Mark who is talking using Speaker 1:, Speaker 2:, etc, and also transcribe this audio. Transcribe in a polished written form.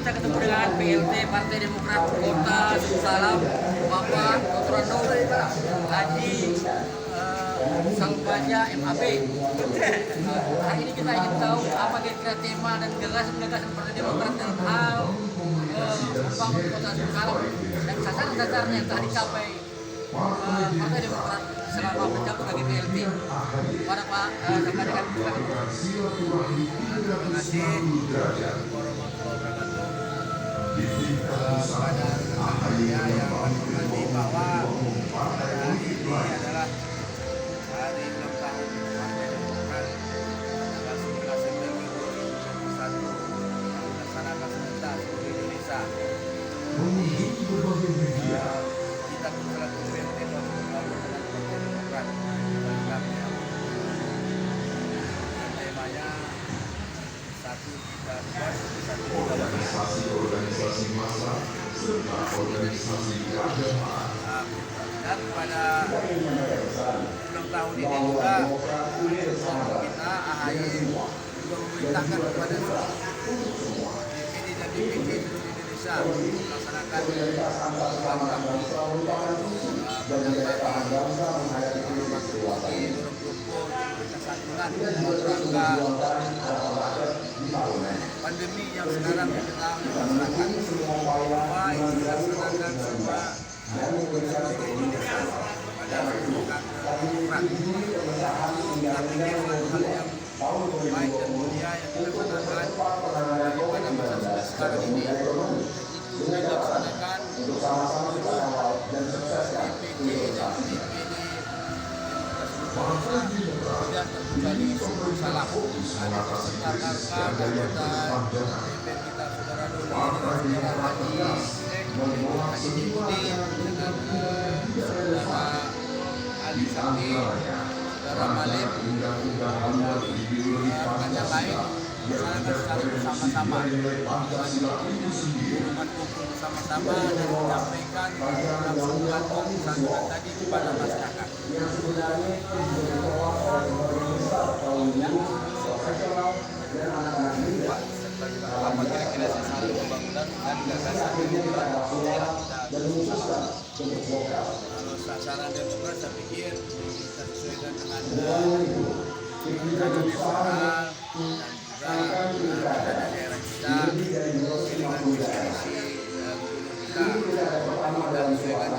Speaker 1: kita ketemu dengan PLT Partai Demokrat Kota Salam, Bapak Dr. Haji Salbaja MAB. Hari ini kita ingin tahu apa kira-kira tema dan gagasan Partai Demokrat dalam hal membangun Kota Salam dan sasaran-sasaran yang telah dicapai Partai Demokrat selama menjabat bagi PLT. Pada Pak sampaikan.
Speaker 2: Terima kasih kepada saya yang menghormati bahwa hari ini adalah hari ulang tahun Partai Demokrat tanggal 19 September 2021 melaksanakan serentak seluruh Indonesia. Kita pun selaku PLT membangun dengan Partai Demokrat temanya satu kita buat satu
Speaker 3: organisasi massa serta organisasi keagamaan.
Speaker 2: Dan pada ulang tahun ini juga kita AHY juga memerintahkan kepada DPD dan DPC seluruh Indonesia melaksanakan program pandemi yang sekarang kita merasakan bahwa ini dilaksanakan semua seluruh Indonesia pada Demokrat. Tapi hal yang baik dan mulia yang dilaksanakan pada masa sekarang ini itu dilaksanakan DPD dan DPD tidak terkecuali salah ada peserta karka anggota DPR kita saudara Doli dengan saudara Haji Dimudi dengan saudara Ali Sakti, saudara Malik dan rekan yang lain melaksanakan secara bersama-sama dengan kumpul bersama-sama dan menyampaikan langsungkan pesan tadi kepada masyarakat. Apa kira-kira sesuatu pembangunan dan gagasan Demokrat kalau sasaran Demokrat saya pikir kita sesuaikan dengan rencana nasional dan juga rencana daerah kita dengan visi misi gubernur kita dan sesuaikan